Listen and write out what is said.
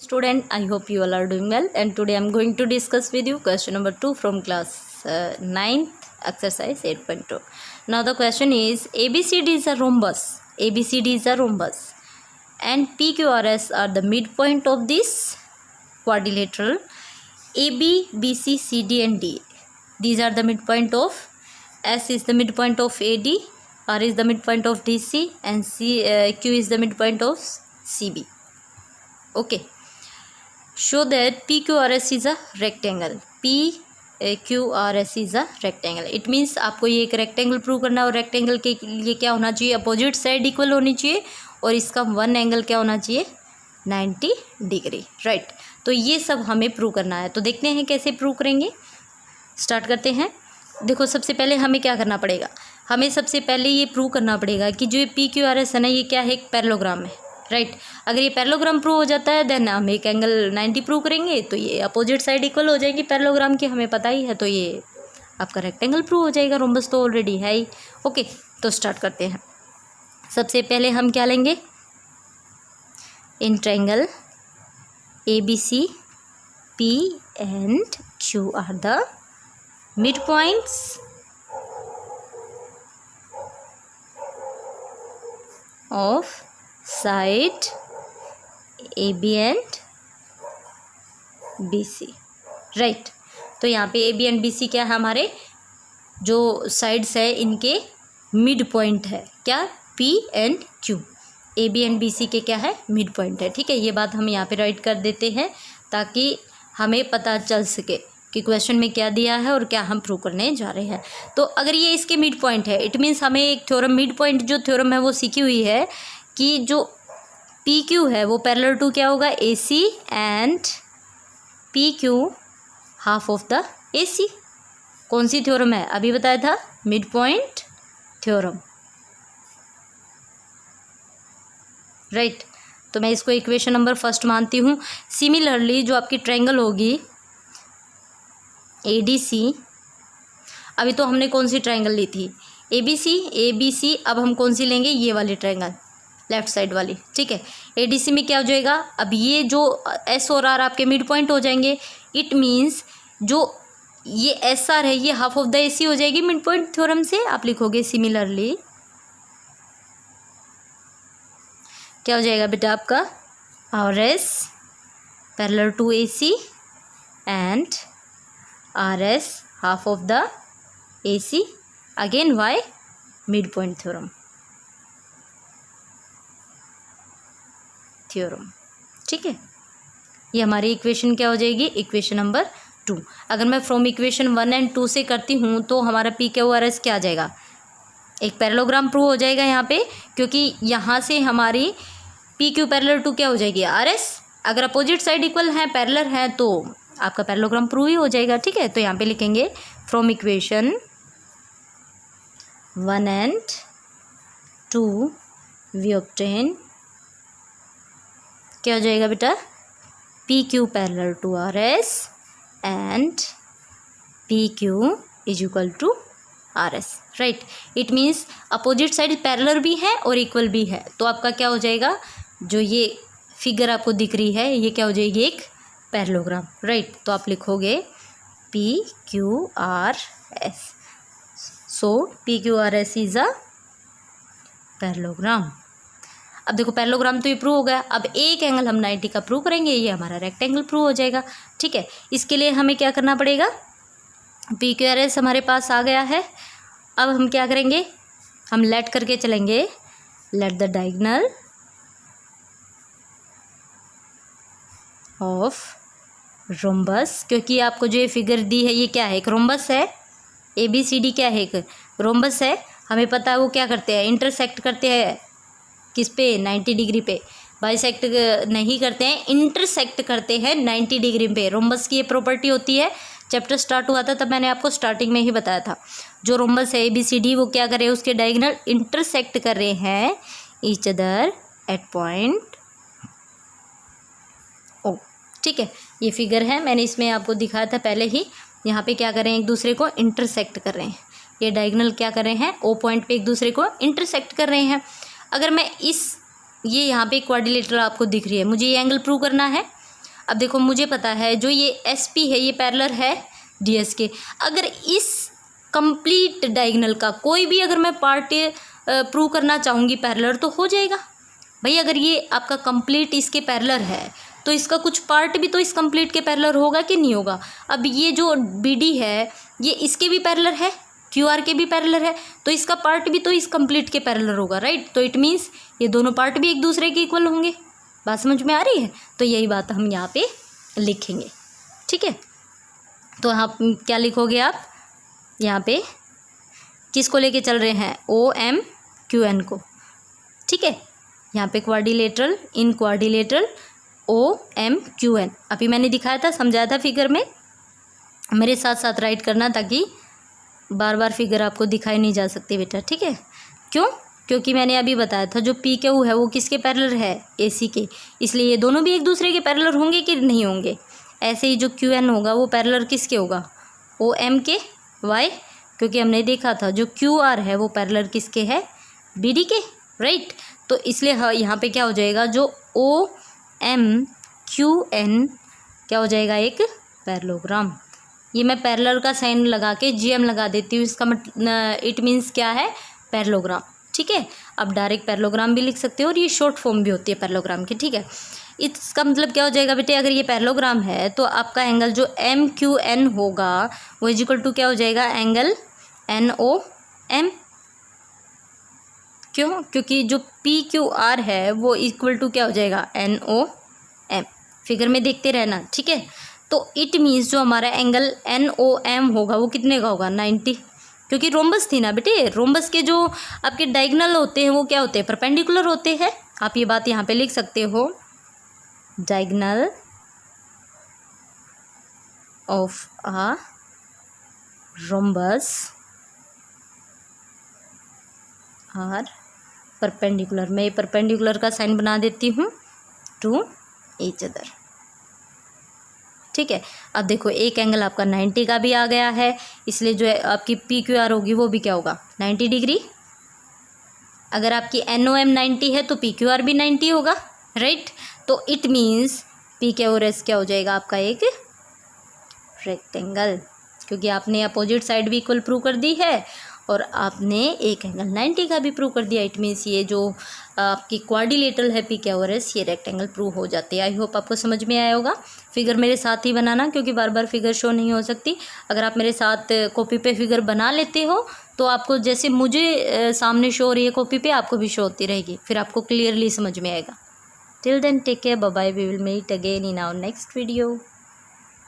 Student, I hope you all are doing well, and today I am going to discuss with you question number 2 from class 9th exercise 8.2. Now the question is, ABCD is a rhombus. ABCD is a rhombus and PQRS are the midpoint of this quadrilateral. AB, BC, CD and D, these are the midpoint of, S is the midpoint of AD, R is the midpoint of DC and Q is the midpoint of CB. Okay, show that PQRS is a rectangle. PQRS is a rectangle. It means आपको ये एक rectangle prove करना है और rectangle के लिए क्या होना चाहिए, अपोजिट साइड इक्वल होनी चाहिए और इसका वन एंगल क्या होना चाहिए, 90 डिग्री, राइट। तो ये सब हमें प्रूव करना है। तो देखते हैं कैसे प्रूव करेंगे, स्टार्ट करते हैं। देखो सबसे पहले हमें क्या करना पड़ेगा, हमें सबसे पहले ये प्रूव करना पड़ेगा कि जो ये PQRS है ना, ये क्या है, एक पैरेललोग्राम है, राइट। अगर ये पैरेललोग्राम प्रूव हो जाता है देन हम एक एंगल 90 प्रूव करेंगे तो ये अपोजिट साइड इक्वल हो जाएगी पैरेललोग्राम की, हमें पता ही है। तो ये आपका रेक्टेंगल प्रूव हो जाएगा, रोम्बस तो ऑलरेडी है ही। ओके, तो स्टार्ट करते हैं। सबसे पहले हम क्या लेंगे, in triangle ABC, P and Q are the midpoints of side AB and BC, right. तो यहाँ पे AB and BC क्या है, हमारे जो साइड्स है इनके मिड पॉइंट है, क्या, P and Q। AB and BC के क्या है, मिड पॉइंट है, ठीक है। ये बात हम यहाँ पे राइट कर देते हैं ताकि हमें पता चल सके कि क्वेश्चन में क्या दिया है और क्या हम प्रूव करने जा रहे हैं। तो अगर ये इसके मिड पॉइंट है, इट मीन्स हमें एक थ्योरम, मिड पॉइंट जो थ्योरम है वो सीखी हुई है कि जो PQ है वो पैरेलल टू क्या होगा, AC and PQ half of the AC। कौन सी थ्योरम है, अभी बताया था, मिड पॉइंट थ्योरम, राइट। तो मैं इसको इक्वेशन नंबर फर्स्ट मानती हूँ। सिमिलरली जो आपकी ट्रायंगल होगी ADC, अभी तो हमने कौन सी ट्रायंगल ली थी, ABC, अब हम कौन सी लेंगे, ये वाली ट्रायंगल, लेफ्ट साइड वाली, ठीक है। ADC में क्या हो जाएगा, अब ये जो S और R आपके मिड पॉइंट हो जाएंगे। इट मीन्स जो ये SR है ये हाफ ऑफ द AC हो जाएगी मिड पॉइंट थ्योरम से। आप लिखोगे सिमिलरली क्या हो जाएगा बेटा आपका, RS parallel to AC and RS half of the AC, again why, mid point theorem, ठीक है। ये हमारी इक्वेशन क्या हो जाएगी, इक्वेशन नंबर 2। अगर मैं फ्रॉम इक्वेशन 1 एंड 2 से करती हूँ तो हमारा PQRS क्या आ जाएगा, एक पैरेललोग्राम प्रूव हो जाएगा यहाँ पे, क्योंकि यहाँ से हमारी PQ पैरेलल टू क्या हो जाएगी, RS। अगर अपोजिट साइड इक्वल है, पैरेलल है, तो आपका पैरेललोग्राम प्रूव ही हो जाएगा, ठीक है। तो यहाँ पे लिखेंगे from equation 1 and 2 we obtain, क्या हो जाएगा बेटा, PQ parallel to RS and PQ is equal to RS, right. It means opposite side parallel भी है और इक्वल भी है। तो आपका क्या हो जाएगा, जो ये फिगर आपको दिख रही है ये क्या हो जाएगी, एक पैरेललोग्राम, राइट। तो आप लिखोगे PQRS, so PQRS is a parallelogram. अब देखो पैरेललोग्राम तो ये प्रूव हो गया, अब एक एंगल हम 90 का प्रूव करेंगे, ये हमारा रेक्टेंगल प्रूव हो जाएगा, ठीक है। इसके लिए हमें क्या करना पड़ेगा, PQRS हमारे पास आ गया है। अब हम क्या करेंगे, हम लेट करके चलेंगे, let the diagonal of rhombus, क्योंकि आपको जो ये फिगर दी है ये क्या है, एक रोम्बस है। ABCD क्या है, एक रोम्बस है। हमें पता है वो क्या करते हैं, इंटरसेक्ट करते हैं किस पे, 90 डिग्री पे। बाइसेक्ट नहीं करते हैं, इंटरसेक्ट करते हैं 90 डिग्री पे। रोम्बस की ये प्रॉपर्टी होती है, चैप्टर स्टार्ट हुआ था तब मैंने आपको स्टार्टिंग में ही बताया था। जो रोम्बस है ABCD वो क्या कर रहे हैं, उसके डायगोनल इंटरसेक्ट कर रहे हैं each other at point O, ठीक है। ये फिगर है, मैंने इसमें आपको दिखाया था पहले ही। यहाँ पे क्या कर रहे हैं, एक दूसरे को इंटरसेक्ट कर रहे हैं। ये डायगोनल क्या कर रहे हैं, O पॉइंट पे एक दूसरे को इंटरसेक्ट कर रहे हैं। अगर मैं इस, ये यहाँ पे क्वाड्रिलेटरल आपको दिख रही है, मुझे ये एंगल प्रूव करना है। अब देखो मुझे पता है जो ये एस पी है ये पैरेलल है डी एस के। अगर इस कंप्लीट डायगोनल का कोई भी अगर मैं पार्ट प्रूव करना चाहूँगी पैरेलल तो हो जाएगा भाई। अगर ये आपका कंप्लीट इसके पैरेलल है तो इसका कुछ पार्ट भी तो इस कंप्लीट के पैरेलल होगा कि नहीं होगा। अब ये जो बी डी है ये इसके भी पैरेलल है, क्यू आर के भी पैरेलल है, तो इसका पार्ट भी तो इस कंप्लीट के पैरेलल होगा, राइट। तो इट मीन्स ये दोनों पार्ट भी एक दूसरे के इक्वल होंगे। बात समझ में आ रही है? तो यही बात हम यहाँ पे लिखेंगे, ठीक है। तो आप क्या लिखोगे, आप यहाँ पे किसको लेके चल रहे हैं, ओ एम क्यू एन को, ठीक है। यहाँ पे quadrilateral, in quadrilateral O M Q N. अभी मैंने दिखाया था, समझाया था फिगर में, मेरे साथ साथ राइट करना ताकि बार बार फिगर आपको दिखाई नहीं जा सकती बेटा, ठीक है। क्यों? क्योंकि मैंने अभी बताया था जो पी क्यू है वो किसके पैरेलल है, ए सी के, इसलिए ये दोनों भी एक दूसरे के पैरेलल होंगे कि नहीं होंगे। ऐसे ही जो क्यू एन होगा वो पैरेलल किसके होगा, ओ एम के। वाई? क्योंकि हमने देखा था जो क्यू आर है वो पैरेलल किसके है, बी डी के, राइट। तो इसलिए यहाँ पे क्या हो जाएगा, जो ओ एम क्यू एन क्या हो जाएगा, एक पैरेललोग्राम। ये मैं पैरेलल का साइन लगा के जी एम लगा देती हूँ, इसका इट मीन्स क्या है, पैरेललोग्राम, ठीक है। आप डायरेक्ट पैरेललोग्राम भी लिख सकते हो और ये शॉर्ट फॉर्म भी होती है पैरेललोग्राम की, ठीक है। इसका मतलब क्या हो जाएगा बेटे, अगर ये पैरेललोग्राम है तो आपका एंगल जो एम क्यू एन होगा वो इज इक्वल टू क्या हो जाएगा, एंगल एन ओ एम। क्यों? क्योंकि जो पी क्यू आर है वो इक्वल टू क्या हो जाएगा, एन ओ एम। फिगर में देखते रहना, ठीक है। तो इट मीन्स जो हमारा एंगल एन ओ एम होगा वो कितने का होगा, 90, क्योंकि रोम्बस थी ना बेटे। रोम्बस के जो आपके डायगोनल होते हैं वो क्या होते हैं, परपेंडिकुलर होते हैं। आप ये बात यहाँ पे लिख सकते हो, diagonal of a rhombus are perpendicular. मैं परपेंडिकुलर का साइन बना देती हूँ टू ईच अदर, ठीक है। अब देखो एक एंगल आपका 90 का भी आ गया है, इसलिए जो है आपकी पी क्यू आर होगी वो भी क्या होगा, 90 डिग्री। अगर आपकी एन ओ एम 90 है तो पी क्यू आर भी 90 होगा, राइट। तो it means P Q R S क्या हो जाएगा, आपका एक रेक्टेंगल, क्योंकि आपने अपोजिट साइड भी इक्वल प्रूव कर दी है और आपने एक एंगल 90 का भी प्रूव कर दिया। इट मीन्स ये जो आपकी क्वाड्रिलेटरल है पी क्यू आर एस, ये रेक्टेंगल प्रूव हो जाते हैं। आई होप आपको समझ में आया होगा। फिगर मेरे साथ ही बनाना, क्योंकि बार बार फिगर शो नहीं हो सकती। अगर आप मेरे साथ कॉपी पे फिगर बना लेते हो तो आपको जैसे मुझे सामने शो हो रही है कॉपी पे, आपको भी शो होती रहेगी, फिर आपको क्लियरली समझ में आएगा। Till then take care, bye bye, we will meet again in our next video.